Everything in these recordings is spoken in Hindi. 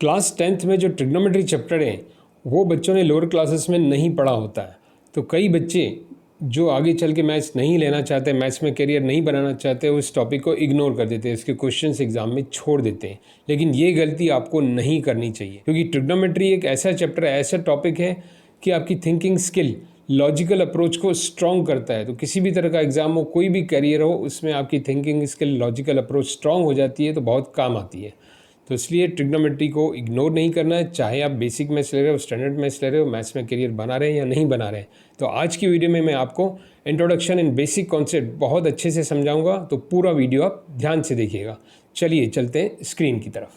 क्लास 10th में जो ट्रिग्नोमेट्री चैप्टर है वो बच्चों ने लोअर क्लासेस में नहीं पढ़ा होता है। तो कई बच्चे जो आगे चल के मैथ्स नहीं लेना चाहते, मैथ्स में करियर नहीं बनाना चाहते, उस टॉपिक को इग्नोर कर देते हैं, इसके क्वेश्चंस एग्जाम में छोड़ देते हैं। लेकिन ये गलती आपको नहीं करनी चाहिए, क्योंकि ट्रिग्नोमेट्री एक ऐसा चैप्टर है, ऐसा टॉपिक है कि आपकी थिंकिंग स्किल, लॉजिकल अप्रोच को स्ट्रॉन्ग करता है। तो किसी भी तरह का एग्जाम हो, कोई भी करियर हो, उसमें आपकी thinking skill, logical approach strong हो जाती है तो बहुत काम आती है। तो इसलिए ट्रिग्नोमेट्री को इग्नोर नहीं करना है, चाहे आप बेसिक मैथ्स ले रहे हो, स्टैंडर्ड मैथ्स ले रहे हो, मैथ्स में करियर बना रहे हैं या नहीं बना रहे हैं। तो आज की वीडियो में मैं आपको इंट्रोडक्शन इन बेसिक कॉन्सेप्ट बहुत अच्छे से समझाऊंगा, तो पूरा वीडियो आप ध्यान से देखिएगा। चलिए चलते हैं स्क्रीन की तरफ।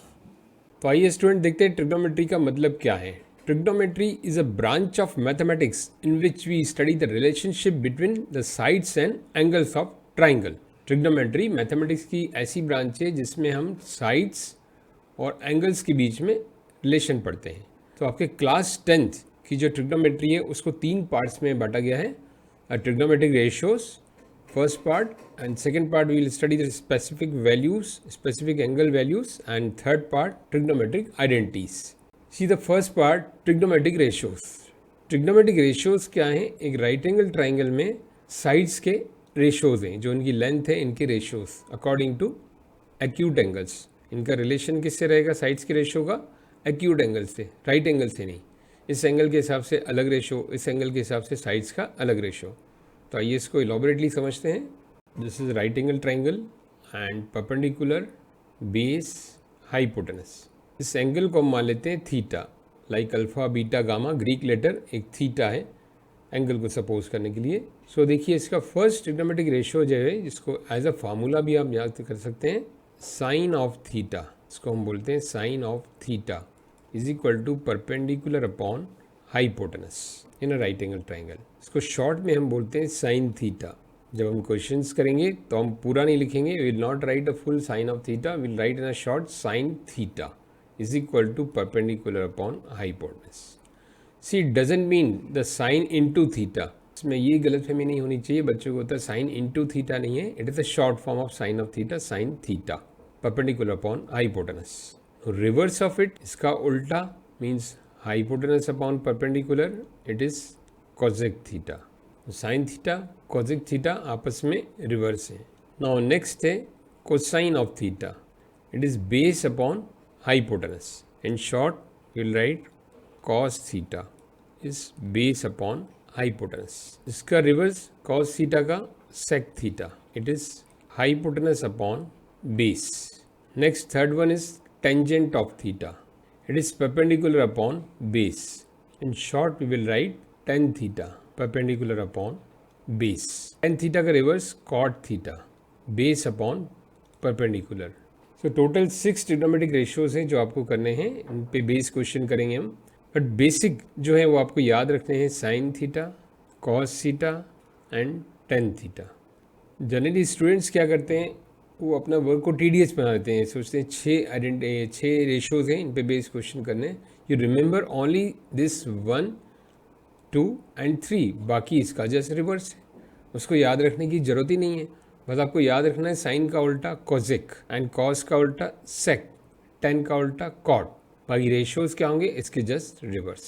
तो आइए स्टूडेंट देखते हैं ट्रिग्नोमेट्री का मतलब क्या है। Trigonometry is a branch of mathematics in which we study the relationship between the sides and angles of triangle. Trigonometry mathematics की ऐसी ब्रांच है जिसमें हम साइड्स और एंगल्स के बीच में रिलेशन पढ़ते हैं। तो आपके क्लास 10th की जो ट्रिग्नोमेट्री है उसको 3 पार्ट्स में बांटा गया है। Trigonometric ratios first part, and second part we will study the specific values, specific angle values, and third part trigonometric identities. See the first part, trigonometric ratios. Trigonometric ratios क्या है? एक राइट एंगल ट्राइंगल में साइड्स के रेशियोज हैं, जो इनकी लेंथ है, इनके रेशियोज अकॉर्डिंग टू एक्यूट एंगल्स। इनका रिलेशन किससे रहेगा? साइड्स के रेशियो का एक्यूट एंगल से, राइट एंगल से नहीं। इस एंगल के हिसाब से अलग रेशियो, इस एंगल के हिसाब से साइड्स का अलग रेशियो। तो आइए इसको इलॉबरेटली समझते हैं। This is right angle triangle and perpendicular base hypotenuse. इस एंगल को हम मान लेते हैं theta, like alpha beta gamma, Greek letter एक थीटा है एंगल को सपोज करने के लिए। सो देखिए इसका फर्स्ट ट्रिग्नोमेट्रिक रेशियो जो है, जिसको एज अ फार्मूला भी आप याद कर सकते हैं, साइन ऑफ थीटा, इसको हम बोलते हैं sine of theta is equal to perpendicular upon hypotenuse in a right angle triangle. इसको शॉर्ट में हम बोलते हैं साइन थीटा। जब हम क्वेश्चंस करेंगे तो हम पूरा नहीं लिखेंगे, will not write a full sine of theta, will write in a short sine theta is equal to perpendicular upon hypotenuse. See doesn't mean the sine into theta. इसमें ये गलतफहमी नहीं होनी चाहिए, बच्चों को होता है साइन इनटू थीटा नहीं है, it is a short form of sine of theta, sine theta perpendicular upon hypotenuse. Reverse of it, इसका उल्टा means hypotenuse upon perpendicular, it is cosec theta. Sine theta cosec theta आपस में रिवर्स है। नाउ नेक्स्ट है cosine of theta, it is base upon hypotenuse. In short will write cos theta is base upon hypotenuse. इसका रिवर्स cos थीटा का sec theta, it is hypotenuse upon base. Next third one is tangent of theta, it is perpendicular upon base. In short we will write tan theta perpendicular upon base. tan theta का reverse cot theta, base upon perpendicular. So total 6 trigonometric ratios हैं जो आपको करने हैं, इन पे बेस क्वेश्चन करेंगे हम। बट बेसिक जो है वो आपको याद रखने हैं, sine theta, cos theta and tan theta. Generally students क्या करते हैं, वो अपना वर्क को टीडियस बना देते हैं, सोचते हैं 6 रेशियोज हैं, इन पे बेस क्वेश्चन करने हैं। You remember only this 1, 2 and 3, बाकी इसका जस्ट रिवर्स है, उसको याद रखने की जरूरत ही नहीं है। बस आपको याद रखना है साइन का उल्टा कोजेक एंड कॉस का उल्टा सेक, टेन का उल्टा कॉट, बाकी रेशियोज क्या होंगे इसके जस्ट रिवर्स।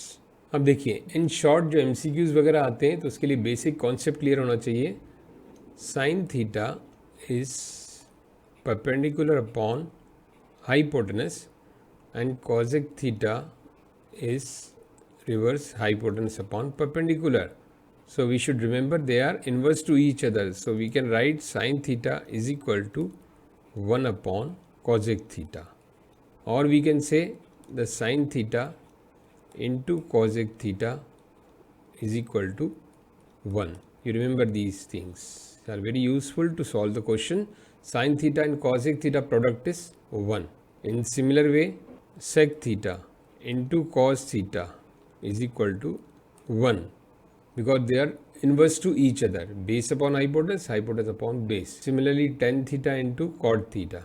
अब देखिए इन शॉर्ट जो एमसीक्यूज वगैरह आते हैं तो उसके लिए बेसिक कॉन्सेप्ट क्लियर होना चाहिए। Sine theta is perpendicular upon hypotenuse and cosec theta is reverse hypotenuse upon perpendicular. So we should remember they are inverse to each other. So we can write sin theta is equal to 1 upon cosec theta, or we can say the sin theta into cosec theta is equal to 1. You remember these things, they are very useful to solve the question. Sin theta and cosec theta product is 1. In similar way, sec theta into cos theta is equal to 1 because they are inverse to each other, base upon hypotenuse, hypotenuse upon base. Similarly tan theta into cot theta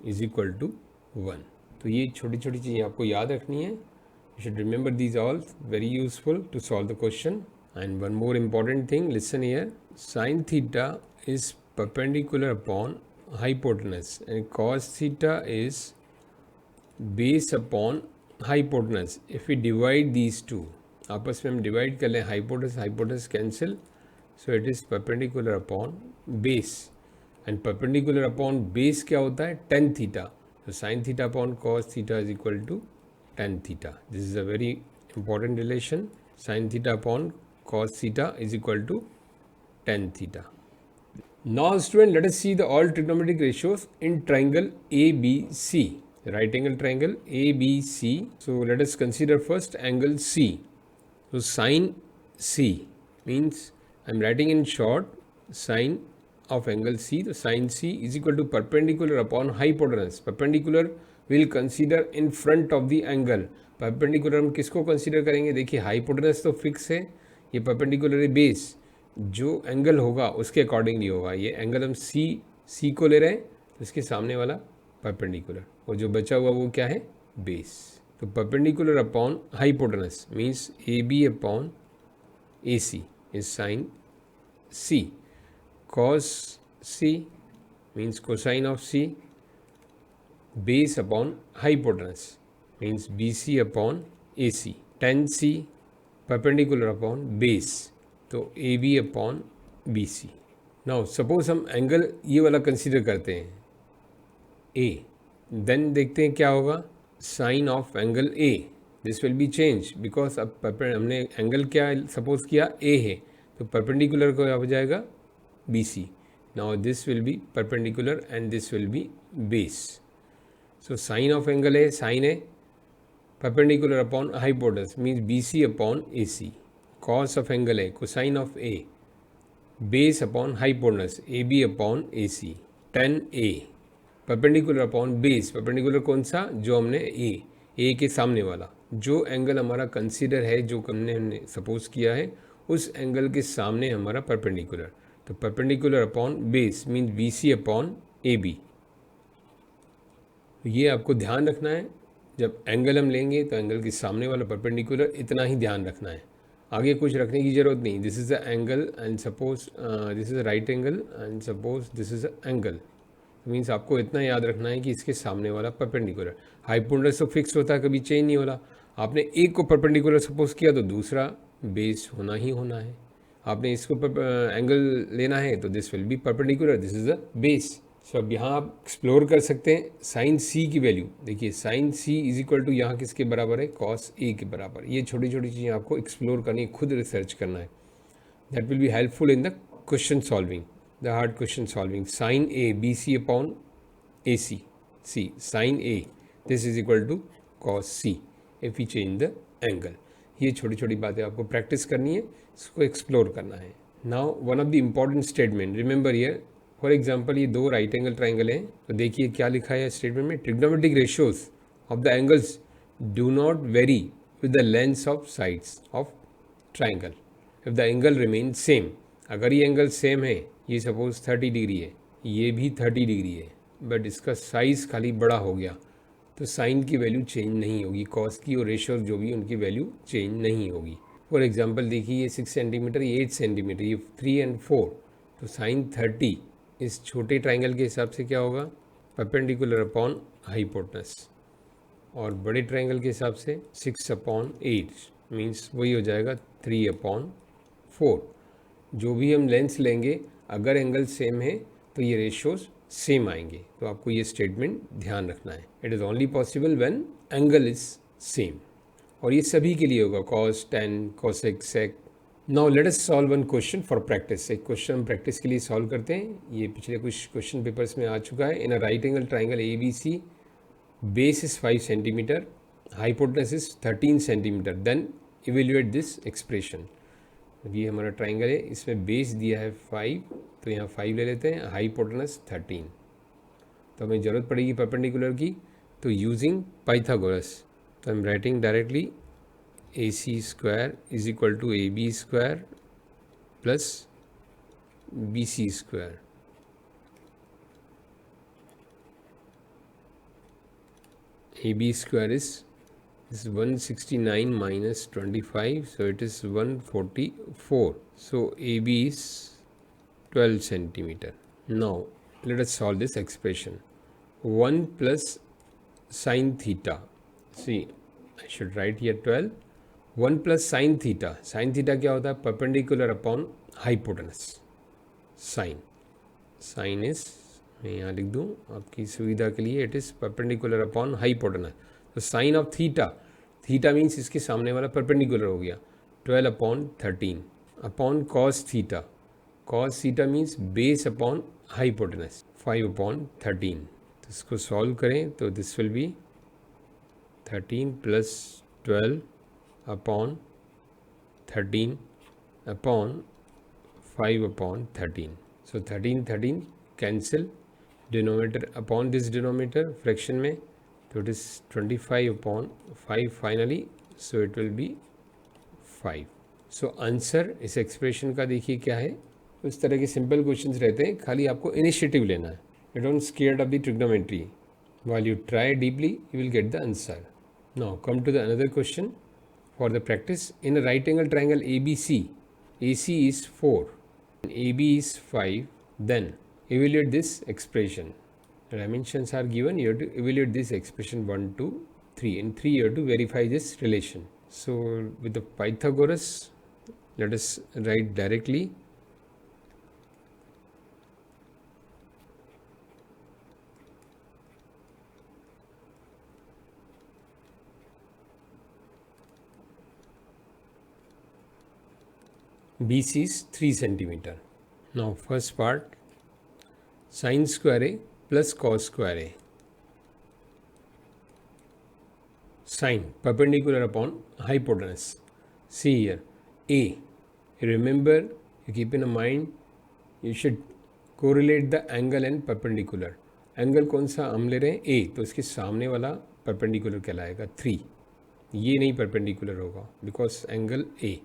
is equal to 1. तो ये छोटी छोटी चीज़ें आपको याद रखनी है. You should remember these all, very useful to solve the question. And one more important thing, listen here, sin theta is perpendicular upon hypotenuse and cos theta is base upon hypotenuse, if we divide these two, आपस में हम डिवाइड कर लें, hypotenuse cancel, so it is perpendicular upon base, and perpendicular upon base क्या होता है, टेन थीटा, तो sine theta upon cos theta is equal to tan theta. This is a very important relation. Sine theta upon cos theta is equal to tan theta. Now student, let us see the all trigonometric ratios in triangle ABC, right angle triangle ABC. So let us consider first angle C. So sin C means I am writing in short sin of angle C. So sin C is equal to perpendicular upon hypotenuse. Perpendicular will consider in front of the angle. Perpendicular हम किसको कंसीडर करेंगे, देखिए हाइपोटेनस तो फिक्स है, ये परपेंडिकुलर बेस जो एंगल होगा उसके अकॉर्डिंगली होगा. ये एंगल हम सी को ले रहे हैं, तो इसके सामने वाला परपेंडिकुलर, और जो बचा हुआ वो क्या है, बेस. तो perpendicular upon hypotenuse means A B upon A C is sine C. Cos C means cosine of C. Base upon hypotenuse means B C upon A C. Tan C perpendicular upon base, तो A B upon B C. Now suppose हम एंगल ये वाला कंसीडर करते हैं ए, देन देखते हैं क्या होगा, sine of angle A, this will be change because अब हमने एंगल क्या सपोज किया, ए है, तो परपेंडिकुलर को हो जाएगा B C. Now this will be perpendicular and this will be base. So sine of angle है, साइन है, perpendicular upon hypotenuse means BC upon AC. Cos of angle है, cosine of A. Base upon hypotenuse AB upon AC. tan A. Perpendicular upon base. Perpendicular कौन सा, जो हमने A के सामने वाला, जो एंगल हमारा कंसीडर है, जो हमने सपोज किया है, उस एंगल के सामने हमारा परपेंडिकुलर. तो perpendicular upon base means BC upon AB. ये आपको ध्यान रखना है, जब एंगल हम लेंगे तो एंगल के सामने वाला परपेंडिकुलर, इतना ही ध्यान रखना है, आगे कुछ रखने की ज़रूरत नहीं. This is the angle and suppose this is a right angle and suppose this is a angle, means आपको इतना याद रखना है कि इसके सामने वाला परपेंडिकुलर. हाइपोटेनस तो फिक्स होता है, कभी चेंज नहीं होता. आपने एक को परपेंडिकुलर सपोज किया तो दूसरा बेस होना ही होना है. आपने इसको एंगल लेना है तो this will be perpendicular, this is a base. So अब यहाँ आप एक्सप्लोर कर सकते हैं साइन सी की वैल्यू. देखिए sine C is equal to यहाँ किसके बराबर है, कॉस ए के बराबर. ये छोटी छोटी चीज़ें आपको एक्सप्लोर करनी है, खुद रिसर्च करना है. That will be helpful in the question solving, the hard question solving. Sine A B C upon A C, C sine A this is equal to cos C if you change the angle. ये छोटी छोटी बातें आपको प्रैक्टिस करनी है, इसको एक्सप्लोर करना है. Now one of the important statement, remember here, for example ये दो राइट एंगल ट्राइंगल हैं, तो देखिए क्या लिखा है स्टेटमेंट में, trigonometric ratios of the angles do not very with the lengths of sides of triangle if the angle remain same. अगर ये एंगल सेम है, ये सपोज 30 डिग्री है, ये भी 30 डिग्री है, बट इसका साइज़ खाली बड़ा हो गया, तो साइन की वैल्यू चेंज नहीं होगी, कॉस की और रेशियोज जो भी उनकी वैल्यू चेंज नहीं होगी. फॉर एग्जाम्पल देखिए ये 6 सेंटीमीटर, ये 8 सेंटीमीटर, ये 3 and 4, तो साइन 30 इस छोटे ट्राइंगल के हिसाब से क्या होगा, परपेंडिकुलर अपॉन हाइपोटेनस, और बड़े ट्राइंगल के हिसाब से 6 अपॉन 8 मीन्स वही हो जाएगा 3 अपॉन 4. जो भी हम लेंस लेंगे, अगर एंगल सेम है तो ये रेशियोज सेम आएंगे. तो आपको ये स्टेटमेंट ध्यान रखना है. It is only possible when angle is same, और ये सभी के लिए होगा, cos, tan, cosec, sec. Now let us solve one question for practice. एक क्वेश्चन हम प्रैक्टिस के लिए सॉल्व करते हैं. ये पिछले कुछ क्वेश्चन पेपर्स में आ चुका है. In a right angle triangle A B C, base is 5 centimetre, hypotenuse is 13 centimetre, then evaluate this expression. ये हमारा ट्राइंगल है, इसमें बेस दिया है 5, तो यहाँ 5 ले लेते हैं, हाइपोटेनस 13. तो हमें ज़रूरत पड़ेगी परपेंडिकुलर की, तो यूजिंग पाइथागोरस, तो I am writing directly AC square is equal to AB square plus BC square. AB square is 169 minus 25, so it is 144. So AB is 12 centimeter. Now let us solve this expression. 1 plus sine theta. See, I should write here 12. 1 plus sin theta. Sin theta क्या होता है? Perpendicular upon hypotenuse. Sin is, मैं यहाँ लिख दूँ आपकी सुविधा के लिए, it is perpendicular upon hypotenuse. तो sin of theta, theta means इसके सामने वाला perpendicular हो गया. 12 upon 13 upon cos theta. Cos theta means base upon hypotenuse. 5 upon 13. तो इसको सॉल्व करें तो this will B 13 plus 12 upon 13 upon 5 upon 13. So 13 cancel, denominator upon this denominator fraction में, तो it is 25 upon 5 finally, so it will be 5. So answer इस एक्सप्रेशन का देखिए क्या है. उस तरह के सिंपल क्वेश्चंस रहते हैं, खाली आपको इनिशिएटिव लेना है. You don't scared of the trigonometry. While you try deeply, you will get the answer. Now come to the another question for the practice. In a right angle triangle ABC, AC is 4 and AB is 5, then evaluate this expression. Dimensions are given, you have to evaluate this expression 1, 2, 3. In 3 you have to verify this relation. So with the Pythagoras, let us write directly. BC is 3 centimeter. Now first part, sin square A plus cos square A. Sin perpendicular upon hypotenuse. See here, A. Remember, you keep in mind, you should correlate the angle and perpendicular. Angle कौन सा हम ले रहे हैं? A. तो इसके सामने वाला perpendicular कहलाएगा 3. ये नहीं perpendicular होगा because angle A.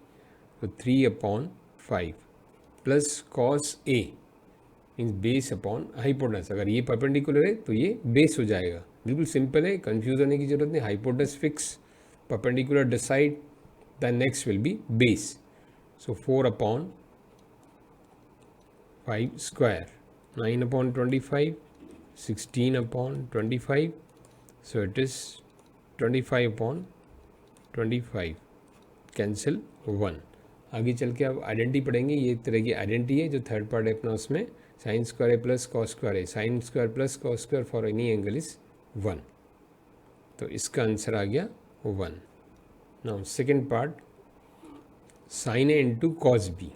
तो 3 upon 5 plus cos A means base upon hypotenuse. अगर ये परपेंडिकुलर है तो ये बेस हो जाएगा. बिल्कुल सिंपल है, कंफ्यूज होने की जरूरत नहीं. Hypotenuse fix, perpendicular decide, the next will be base. So 4 upon 5 square, 9 upon 25, 16 upon 25. So it is 25 upon 25. Cancel 1. आगे चल के आप आइडेंटिटी पढ़ेंगे. ये एक तरह की आइडेंटिटी है जो थर्ड पार्ट है अपना, उसमें sine square A plus cos square है. Sine square plus cos square for any angle is 1. तो इसका आंसर आ गया 1. Now second part, sine A into cos B.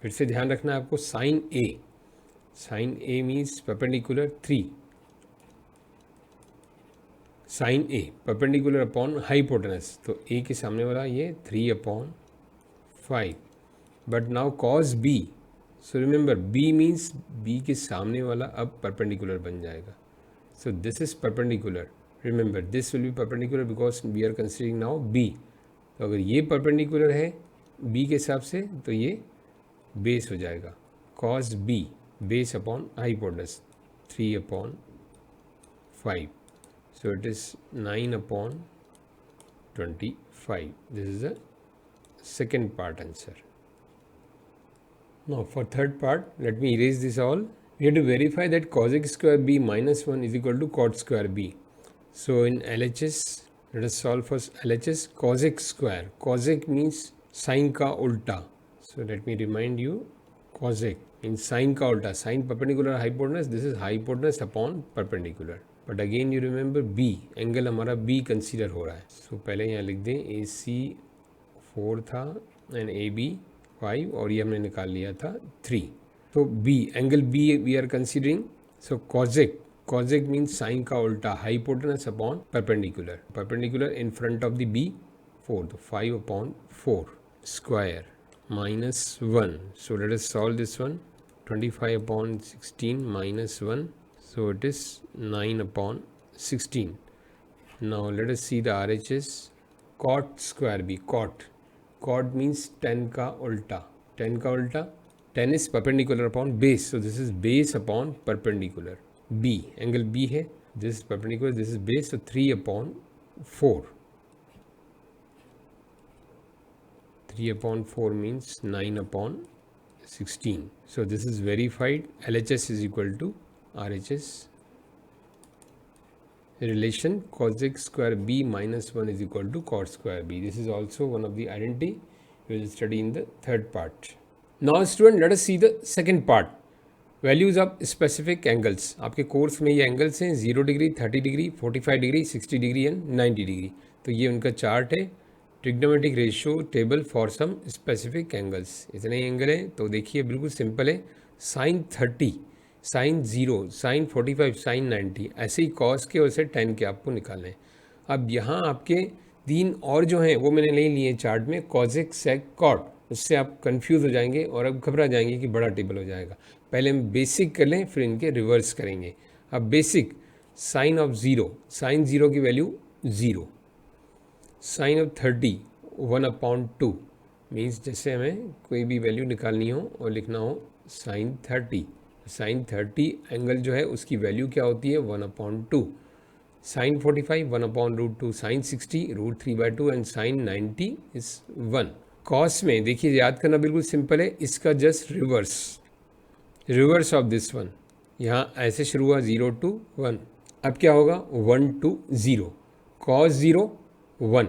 फिर से ध्यान रखना है आपको, sine A. Sine A means perpendicular 3. Sine A perpendicular upon hypotenuse, तो ए के सामने वाला ये 3 upon 5. But now cos B. So remember, B means B के सामने वाला अब परपेंडिकुलर बन जाएगा. So this is perpendicular. Remember this will be perpendicular because we are considering now B. तो अगर ये परपेंडिकुलर है बी के हिसाब से तो ये बेस हो जाएगा. Cos B base upon hypotenuse 3 upon 5. So it is 9 upon 25. This is the second part answer. Now for third part, let me erase this all. We have to verify that cosec square b minus 1 is equal to cot square b. So in LHS, let us solve for LHS. Cosec square, cosec means sine का उल्टा. So let me remind you, cosec means sine का उल्टा. Sine perpendicular hypotenuse, this is hypotenuse upon perpendicular. But again you remember b, angle हमारा b consider हो रहा है. So पहले यहाँ लिख दें AC 4 था एंड ए बी 5 और ये हमने निकाल लिया था 3. तो B, angle B we are considering. So cosec, cosec means sine का उल्टा, hypotenuse upon perpendicular. Perpendicular in front of the B 4, तो 5 अपॉन 4 square minus 1. So let us solve this one. 25 upon 16 minus 1, so it is 9 upon 16. Now let us see the RHS. Cot square B, cot, cot means 10 का उल्टा. 10 का उल्टा, 10 is perpendicular upon base, so this is base upon perpendicular. B, angle B है, this is perpendicular, this is base, so 3 upon 4. 3 upon 4 means 9 upon 16. So this is verified. LHS is equal to RHS. relation cosec square b minus 1 is equal to cot square b. This is also one of the identity we will study in the third part. Now student, let us see the second part, values of specific angles. आपके कोर्स में ये एंगल्स हैं 0 degree, 30 degree, 45 degree, 60 degree and 90 degree. तो ये उनका चार्ट है, trigonometric ratio table for some specific angles. इतने एंगल हैं तो देखिए बिल्कुल सिंपल है. साइन 30, साइन 0, साइन 45, साइन 90, ऐसे ही कॉस के और से टेन के आपको निकालने हैं. अब यहाँ आपके तीन और जो हैं वो मैंने नहीं लिए चार्ट में, कॉजेक, सेक, कॉट. उससे आप कंफ्यूज हो जाएंगे और अब घबरा जाएंगे कि बड़ा टेबल हो जाएगा. पहले हम बेसिक कर लें, फिर इनके रिवर्स करेंगे. अब बेसिक, साइन ऑफ 0, साइन 0 की वैल्यू 0. साइन ऑफ 30 1/2 मीन्स जैसे हमें कोई भी वैल्यू निकालनी हो और लिखना हो साइन 30, साइन 30 एंगल जो है उसकी वैल्यू क्या होती है 1/2. Sine 45 1/√2, sine 60 √3/2 and sine 90 is 1. Cos में देखिए याद करना बिल्कुल सिंपल है, इसका just reverse of this one. यहाँ ऐसे शुरू हुआ 0 to 1, अब क्या होगा 1 to 0. Cos 0 1,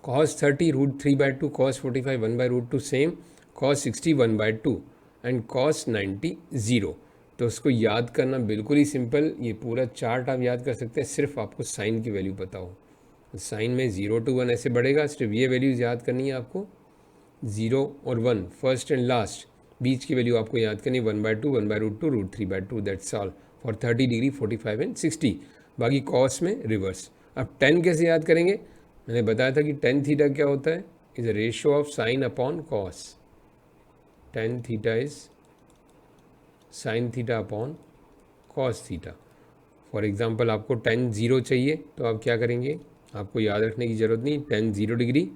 cos 30 √3/2, cos 45 1/√2 same, cos 60 1/2 and cos 90 0. तो उसको याद करना बिल्कुल ही सिंपल. ये पूरा चार्ट आप याद कर सकते हैं, सिर्फ आपको साइन की वैल्यू पता हो. साइन में 0 to 1 ऐसे बढ़ेगा, सिर्फ ये वैल्यूज़ याद करनी है आपको, 0 और 1 फर्स्ट एंड लास्ट. बीच की वैल्यू आपको याद करनी 1/2, 1/√2, √3/2. That's all for 30 degree, 45 and 60. बाकी कॉस में रिवर्स. अब 10 कैसे याद करेंगे, मैंने बताया था कि tan थीटा क्या होता है, is a ratio of sine upon cos. tan theta is sine theta upon cos theta. For example आपको tan 0 चाहिए तो आप क्या करेंगे, आपको याद रखने की ज़रूरत नहीं. tan 0 डिग्री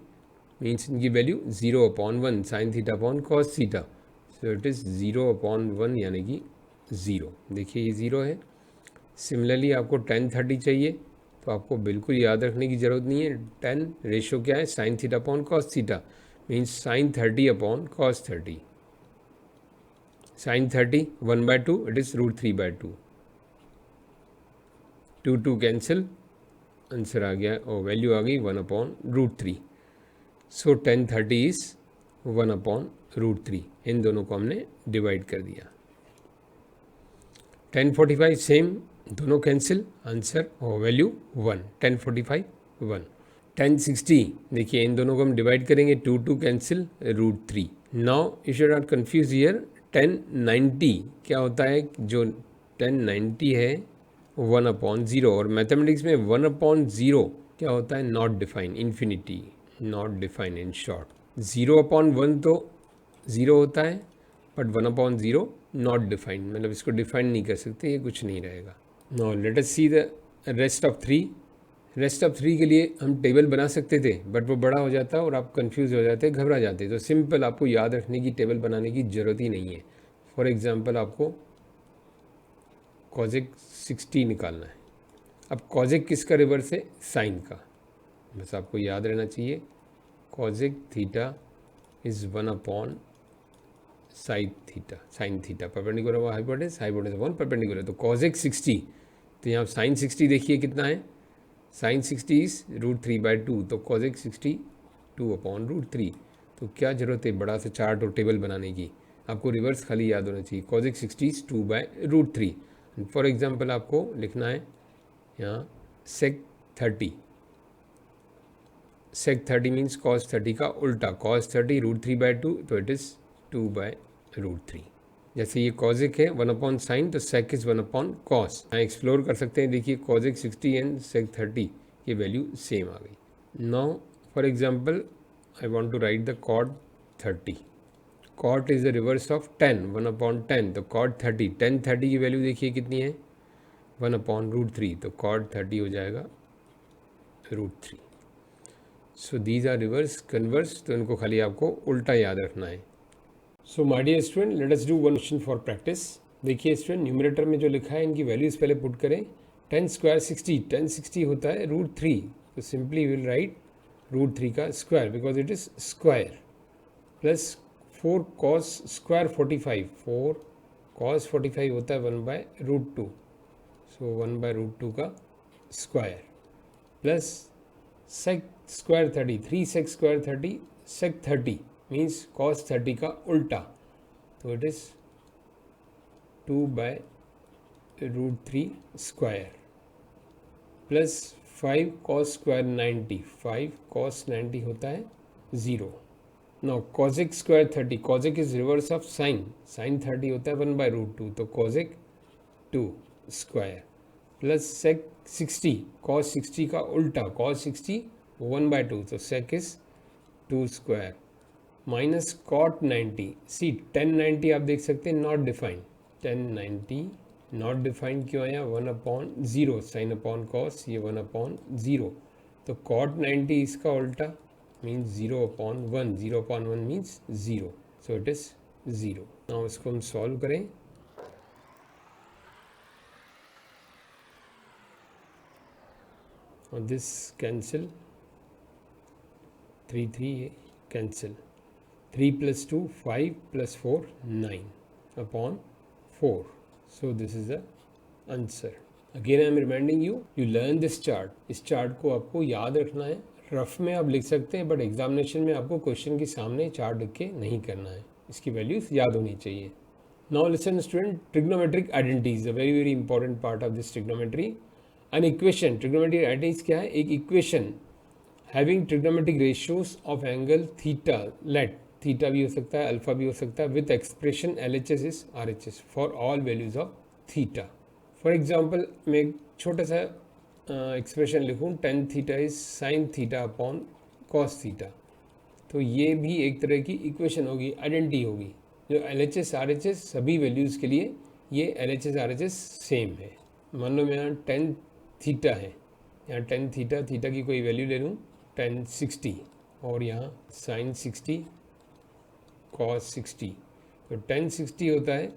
मीन्स इनकी value 0/1 sign theta upon cos theta. So it is 0/1 यानी कि 0. देखिए ये 0 है. सिमिलरली आपको tan 30 चाहिए तो आपको बिल्कुल याद रखने की ज़रूरत नहीं है. tan रेशियो क्या है, sine theta upon cos theta means sine 30 upon cos 30. Sine 30 1/2 it is √3/2. 2 cancel, answer आ गया और वैल्यू आ गई 1/√3. सो tan 30 इज़ 1/√3. इन दोनों को हमने डिवाइड कर दिया. tan 45 सेम, दोनों कैंसिल, आंसर और वैल्यू 1. tan 45 1. tan 60 देखिए इन दोनों को हम डिवाइड करेंगे, 2 cancel, √3. Now you should not confuse here. tan 90 क्या होता है, जो tan 90 है 1/0 और मैथमेटिक्स में 1/0 क्या होता है, not define, infinity, not define. In short 0/1 तो 0 होता है बट 1/0 नॉट डिफाइन, मतलब इसको डिफाइन नहीं कर सकते, ये कुछ नहीं रहेगा. Now let us see the rest of 3. Rest of 3 के लिए हम टेबल बना सकते थे बट वो बड़ा हो जाता और आप कंफ्यूज हो जाते, घबरा जाते. तो सिंपल आपको याद रखने की, टेबल बनाने की ज़रूरत ही नहीं है. फॉर एग्जांपल आपको कॉजेक 60 निकालना है. अब कॉजेक किसका रिवर्स है, साइन का. बस आपको याद रहना चाहिए cosec theta is 1/sin theta, sine theta. Perpendicular hypotenuse, hypotenuse upon perpendicular. तो कॉजेक 60, तो यहाँ साइन 60 देखिए कितना है, साइन 60 इज √3/2. तो कॉजेक 60 2/√3. तो क्या ज़रूरत है बड़ा सा चार्ट और टेबल बनाने की, आपको रिवर्स खाली याद होना चाहिए. कॉजेक 60 इज 2/√3. फॉर एग्जाम्पल आपको लिखना है यहाँ सेक 30. सेक 30 मीन्स कॉस 30 का उल्टा, कॉस 30 √3/2 तो इट इज़ 2/√3. जैसे ये कॉजिक है 1/sin तो सेक इज़ 1/cos. यहाँ एक्सप्लोर कर सकते हैं. देखिए कॉजिक 60 एंड सेक 30 की वैल्यू सेम आ गई. Now for example I want to write the cot 30. cot is the reverse of tan, 1/10. तो cot 30, tan 30 की वैल्यू देखिए कितनी है 1/√3. तो cot 30 हो जाएगा √3. So these are reverse converse, तो इनको खाली आपको उल्टा याद रखना है. So my dear student, let us do one question for practice. देखिए स्टूडेंट, न्यूमरेटर में जो लिखा है इनकी वैल्यूज़ पहले पुट करें. tan स्क्वायर 60, tan 60 होता है √3. तो सिंपली विल राइट √3 का square because it is square, plus 4 cos square 45. 4 cos 45 होता है 1/√2. सो 1/√2 का square plus sec square 30, 3 sec square 30, sec 30 means cos 30 का उल्टा, तो it is 2/√3 square plus 5 cos square 90, 5 cos 90 होता है 0। Now cosec square 30, cosec is reverse of sine, sine 30 होता है 1/√2, तो cosec 2 square plus sec 60, cos 60 का उल्टा, कॉस 60 1/2, तो sec is 2 square minus cot 90, सी 1090 आप देख सकते हैं नॉट डिफाइंड, 1090 नॉट डिफाइंड क्यों आया, 1/0 साइन अपॉन कॉस, ये 1/0, तो कॉट 90 इसका उल्टा means 0/1, 0/1 means 0, so it is 0। Now इसको हम सॉल्व करें, और this cancel, 3 3 cancel, 3 + 2 5 + 4 9 upon 4, so this is the answer. Again I am reminding you, you learn this chart, इस चार्ट को आपको याद रखना है, रफ में आप लिख सकते हैं बट एग्जामिनेशन में आपको क्वेश्चन के सामने चार्ट लिख के नहीं करना है, इसकी वैल्यूज याद होनी चाहिए। Now listen student, trigonometric identities a very very important part of this trigonometry. An equation, trigonometric identities क्या है, एक equation having trigonometric ratios of angle theta, let theta भी हो सकता है, अल्फा भी हो सकता है, with expression LHS is RHS for all values of theta. For example मैं एक छोटा सा एक्सप्रेशन लिखूँ, tan theta is sine theta upon cos theta, तो ये भी एक तरह की इक्वेशन होगी, आइडेंटिटी होगी, जो LHS RHS सभी वैल्यूज़ के लिए ये LHS RHS सेम है। मान लो मैं यहाँ tan थीटा है, यहाँ tan थीटा, थीटा की कोई वैल्यू ले लूँ tan 60, और यहाँ साइन 60 कॉस 60, तो tan 60 होता है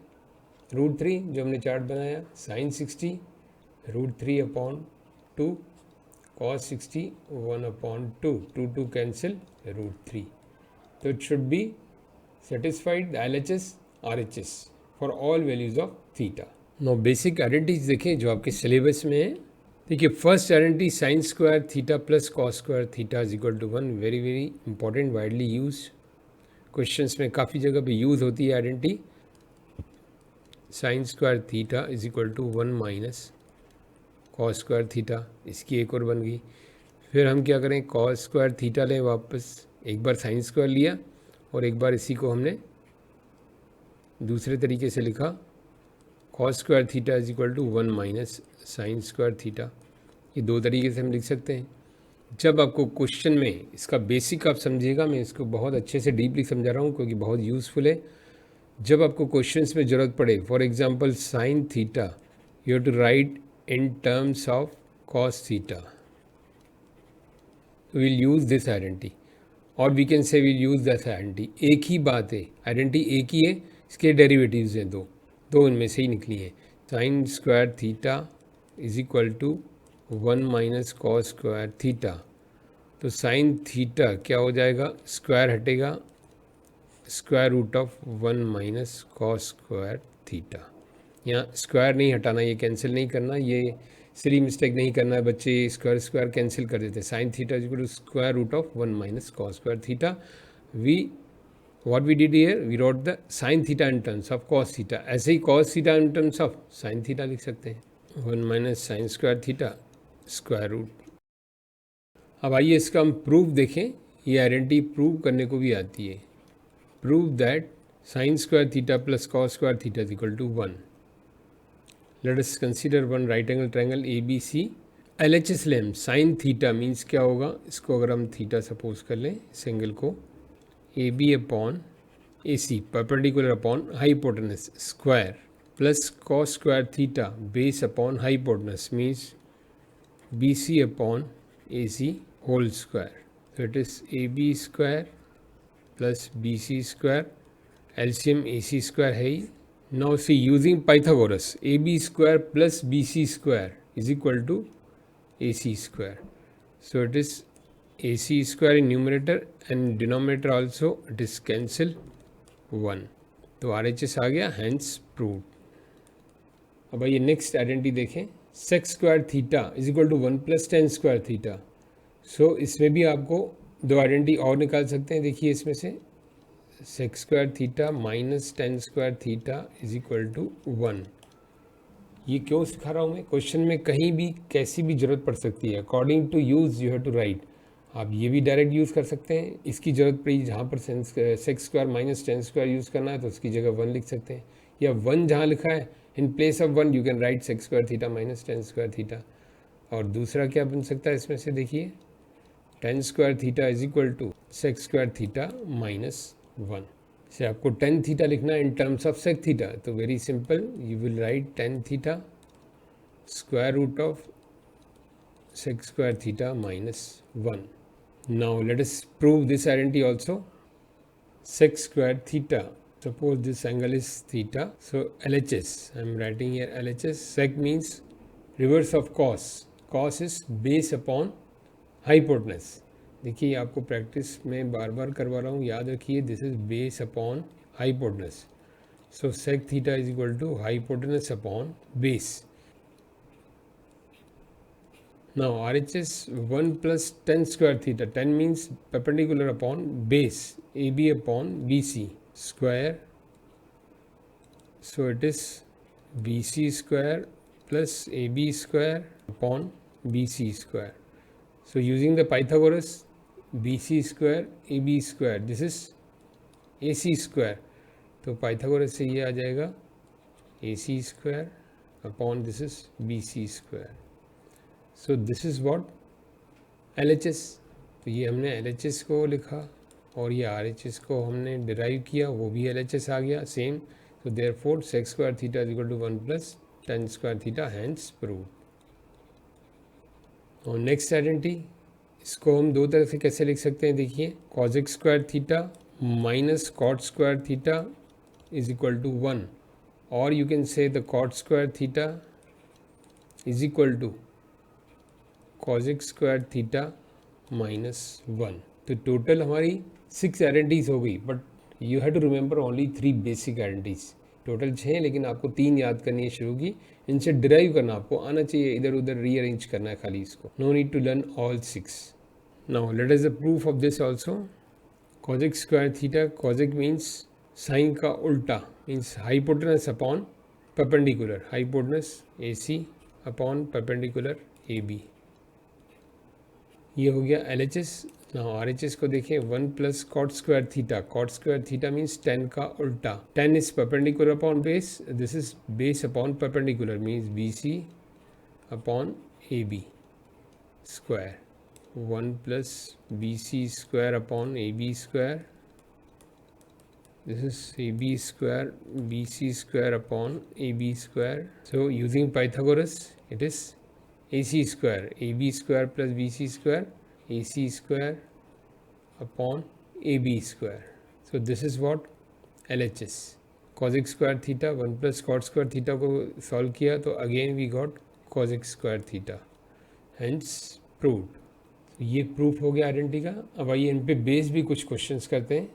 √3 जो हमने चार्ट बनाया, साइन 60 √3/2, cos 60 1/2, 2 कैंसिल √3, तो it should be satisfied LHS RHS for all values of theta. No basic identities देखें जो आपके सिलेबस में है। देखिए first identity sine square theta plus cos square theta is equal to 1, very very important, widely use, questions में काफ़ी जगह पे यूज़ होती है identity. Sine square theta is equal to 1 minus cos square theta, इसकी एक और बन गई। फिर हम क्या करें, कॉस स्क्वायर थीटा लें वापस, एक बार साइन स्क्वायर लिया और एक बार इसी को हमने दूसरे तरीके से लिखा, cos square theta is equal to 1 minus sine square theta. ये दो तरीके से हम लिख सकते हैं। जब आपको क्वेश्चन में इसका बेसिक आप समझिएगा, मैं इसको बहुत अच्छे से डीपली समझा रहा हूँ क्योंकि बहुत यूज़फुल है। जब आपको क्वेश्चंस में ज़रूरत पड़े, for example sine theta, you have to write in terms of cos theta, will use this identity, और we can say will use this identity. एक ही बात है, आइडेंटिटी एक ही है, इसके डेरिवेटिव्स हैं दो इनमें से ही निकली है। Sine square theta is equal to 1 minus cos square theta, तो साइन थीटा क्या हो जाएगा, स्क्वायर हटेगा, square root of 1 minus cos square theta. यहाँ स्क्वायर नहीं हटाना, ये कैंसिल नहीं करना, ये सिली मिस्टेक नहीं करना है बच्चे, स्क्वायर स्क्वायर कैंसिल कर देते हैं। Sine theta is equal to square root of 1 minus cos square theta. What we did here, we wrote the sin theta in terms of cos theta, ऐसे ही cos theta in terms of sin theta लिख सकते हैं, 1 minus sine square theta square root. अब आइए इसका हम प्रूफ देखें, ये आइडेंटिटी प्रूव करने को भी आती है। Prove that sine square theta plus cos square theta is equal to 1। Let us consider one right angle triangle ABC। LHS लेम साइन थीटा मीन्स क्या होगा, इसको अगर हम थीटा सपोज कर लें, इस एंगल को AB upon AC perpendicular upon hypotenuse square plus cos square theta base upon hypotenuse means BC upon AC whole square, तो it is AB square plus BC square, LCM AC square है ही। Now see using Pythagoras, AB square plus BC square is equal to AC square, so it is AC square in numerator and denominator also it is cancel 1, तो RHS आ गया, hence proved। अब आइए नेक्स्ट आइडेंटिटी देखें, sec square theta is equal to 1 plus tan square theta. So इसमें भी आपको दो आइडेंटिटी और निकाल सकते हैं। देखिए इसमें से sec square theta minus tan square theta is equal to 1। ये क्यों सिखा रहा हूँ मैं, क्वेश्चन में कहीं भी कैसी भी ज़रूरत पड़ सकती है, according to use you have to write. आप ये भी डायरेक्ट यूज़ कर सकते हैं, इसकी ज़रूरत पड़ी जहाँ पर sec square minus tan square use करना है तो उसकी जगह 1 लिख सकते हैं, या 1 जहाँ लिखा है in place of 1 you can write sec square theta minus tan square theta. और दूसरा क्या बन सकता है इसमें से, देखिए tan square theta is equal to sec square theta minus 1। Say आपको टेन थीटा लिखना है in terms of sec theta, तो very simple, you will write tan theta square root of sec square theta minus 1। Now let us prove this identity also. Sec square theta, suppose this angle is theta, so LHS, I am writing here LHS. Sec means reverse of cos, cos is base upon hypotenuse। देखिए आपको प्रैक्टिस में बार बार करवा रहा हूँ, याद रखिए this is base upon hypotenuse. So sec theta is equal to hypotenuse upon base. Now RHS 1 plus 10 square theta, 10 means perpendicular upon base AB upon BC square, so it is BC square plus AB square upon BC square. So using the Pythagoras, BC square AB square, this is AC square, तो पाइथागोरस से ये आ जाएगा AC square upon this is BC square. So this is what LHS, तो ये हमने LHS को लिखा और ये RHS को हमने डिराइव किया, वो भी LHS आ गया सेम। तो therefore sec square theta is equal to 1 plus tan square theta, hence prove. और नेक्स्ट आइडेंटिटी, इसको हम दो तरह से कैसे लिख सकते हैं, देखिए cosec square theta minus cot square theta is equal to 1, और you can say the cot square theta is equal to cosec square theta minus 1। तो टोटल हमारी 6 आइडेंटिटीज हो गई, but you have to remember only 3 basic identities. Total 6 लेकिन आपको 3 याद करनी है शुरू की, इनसे डिराइव करना आपको आना चाहिए, इधर उधर रीअरेंज करना है खाली इसको, no need to learn all 6। Now let us the proof of this also. Cosec square theta, cosec means sine का उल्टा, means hypotenuse upon perpendicular, hypotenuse AC upon perpendicular AB। ये हो गया LHS। नाउ RHS को देखें, 1 plus cot square theta, cot square theta means 10 का उल्टा, 10 is perpendicular upon base, this is base upon perpendicular means BC upon AB square, 1 plus BC square upon AB square, this is AB square BC square upon AB square. So using Pythagoras it is AC square, AB square plus BC square, AC square upon AB square. So this is what LHS, cosec square theta 1 plus cot square theta को सॉल्व किया तो again we got cosec square theta, hence proved। ये प्रूफ हो गया आइडेंटिटी का। अब आइए इन पे बेस भी कुछ क्वेश्चंस करते हैं।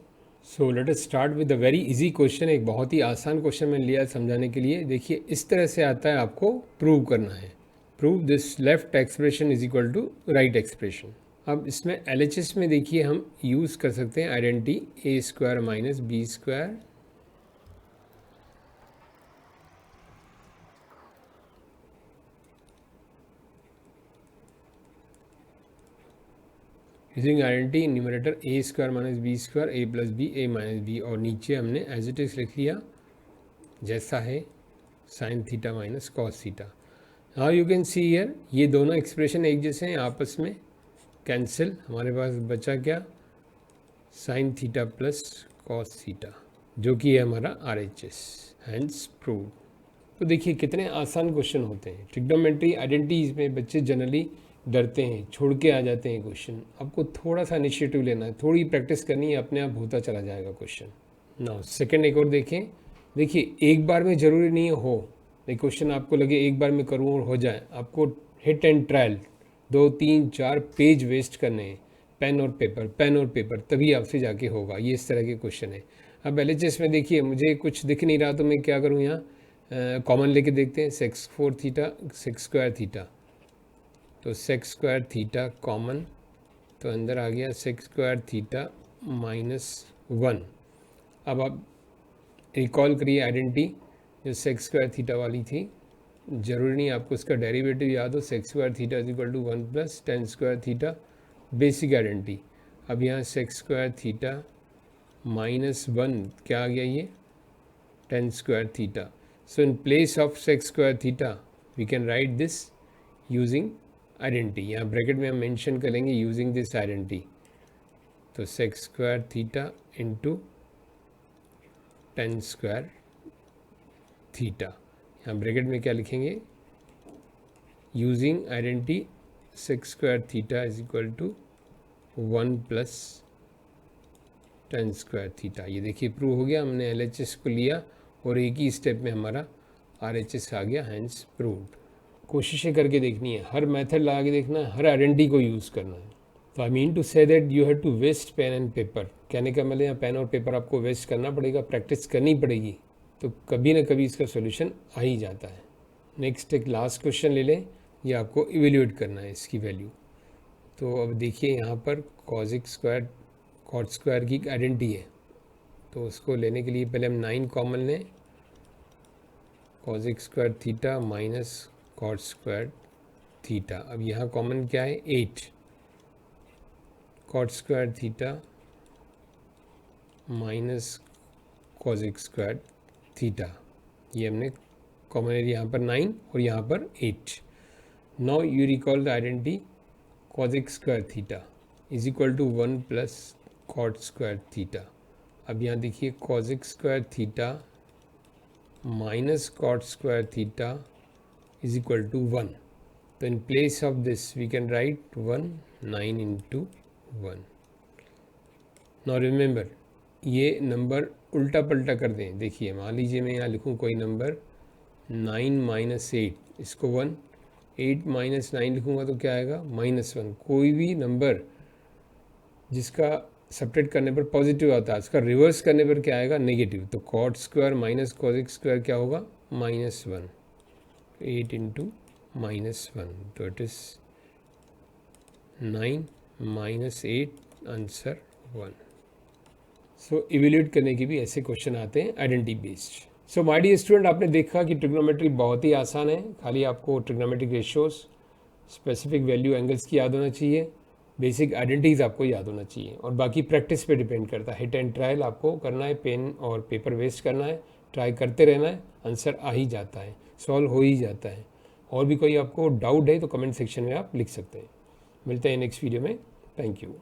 सो let us start with a very easy question, एक बहुत ही आसान क्वेश्चन मैंने लिया समझाने के लिए। देखिए इस तरह से आता है, आपको प्रूव करना है। Prove this left expression is equal to right expression. अब इसमें LHS में देखिए हम यूज़ कर सकते हैं identity A square minus B square, using identity numerator A square minus B square A plus B A minus B, और नीचे हमने एज इट इज लिख लिया जैसा है sine theta minus cos theta. Now you can see here ये दोनों एक्सप्रेशन एक जैसे हैं, आपस में कैंसिल, हमारे पास बचा क्या, sine theta plus cos theta, जो कि है हमारा RHS, हैंस प्रूव। तो देखिए कितने आसान क्वेश्चन होते हैं। ट्रिग्नोमेट्री आइडेंटिटीज में बच्चे जनरली डरते हैं, छोड़ के आ जाते हैं क्वेश्चन। आपको थोड़ा सा इनिशिएटिव लेना है, थोड़ी प्रैक्टिस करनी है, अपने आप होता चला जाएगा क्वेश्चन। नाउ सेकंड एक और देखें। देखिए एक बार में ज़रूरी नहीं हो, क्वेश्चन आपको लगे एक बार में करूँ और हो जाए, आपको hit and trial 2 3 4 page waste करने हैं, पेन और पेपर, तभी आपसे जाके होगा। ये इस तरह के क्वेश्चन है। अब LHS में देखिए मुझे कुछ दिख नहीं रहा तो मैं क्या करूँ, यहाँ कॉमन लेके देखते हैं, sex 4 theta sex square theta, तो सेक्स स्क्वायर थीटा कॉमन, तो अंदर आ गया सेक्स स्क्वायर थीटा -1। अब आप रिकॉल करिए आइडेंटिटी जो सेक्स स्क्वायर थीटा वाली थी, ज़रूरी नहीं आपको उसका डेरिवेटिव याद हो, sec square theta is equal to 1 + tan square theta, basic identity. अब यहाँ सेक्स स्क्वायर थीटा -1 क्या आ गया ये, tan square theta. So in place of sec square theta we can write this using identity, यहाँ ब्रैकेट में हम मेंशन करेंगे यूजिंग दिस आइडेंटिटी, तो sec square theta into tan square theta, यहाँ ब्रैकेट में क्या लिखेंगे, using identity sec square theta is equal to 1 + tan square theta. ये देखिए प्रूव हो गया, हमने LHS को लिया और एक ही स्टेप में हमारा RHS आ गया, हैंस प्रूव्ड। कोशिशें करके देखनी है, हर मेथड लगा के देखना है, हर आइडेंटिटी को यूज़ करना है। तो I mean to say that you have to waste pen and paper, कहने का मतलब यहाँ पेन और पेपर आपको वेस्ट करना पड़ेगा, प्रैक्टिस करनी पड़ेगी, तो कभी ना कभी इसका सोल्यूशन आ ही जाता है। नेक्स्ट एक लास्ट क्वेश्चन ले लें, ये आपको इवेल्यूएट करना है इसकी वैल्यू। तो अब देखिए यहाँ पर कॉजिक स्क्वायर कॉट स्क्वायर की आइडेंटिटी है, तो उसको लेने के लिए पहले हम 9 कॉमन लें, cosec square theta minus cot square theta. अब यहाँ कॉमन क्या है, 8 cot square theta minus cosec square theta, ये हमने कॉमन एरिया यहाँ पर 9 और यहाँ पर 8। Now you recall the identity cosec square theta is equal to 1 + cot square theta. अब यहाँ देखिए cosec square theta minus cot square theta is equal to 1, तो in place of this we can write 1 9 × 1। Now remember ये नंबर उल्टा पल्टा कर दें, देखिए मान लीजिए मैं यहाँ लिखूँ कोई नंबर 9 - 8, इसको 1, 8 - 9 लिखूँगा तो क्या आएगा, -1। कोई भी नंबर जिसका सब्ट्रैक्ट करने पर पॉजिटिव आता है, उसका रिवर्स करने पर क्या आएगा, नेगेटिव। तो cot square minus cosec square क्या होगा, -1, 8 × -1, तो it is 9 - 8, answer 1। So evaluate करने के भी ऐसे क्वेश्चन आते हैं identity based. So my dear student, आपने देखा कि ट्रिग्नोमेट्री बहुत ही आसान है, खाली आपको trigonometric ratios, specific value angles की याद होना चाहिए, बेसिक आइडेंटिटीज़ आपको याद होना चाहिए, और बाकी प्रैक्टिस पे डिपेंड करता है। हिट एंड ट्रायल आपको करना है, पेन और पेपर वेस्ट करना है, ट्राई करते रहना है, आंसर आ ही जाता है, सॉल्व हो ही जाता है। और भी कोई आपको डाउट है तो कमेंट सेक्शन में आप लिख सकते हैं। मिलते हैं नेक्स्ट वीडियो में, थैंक यू।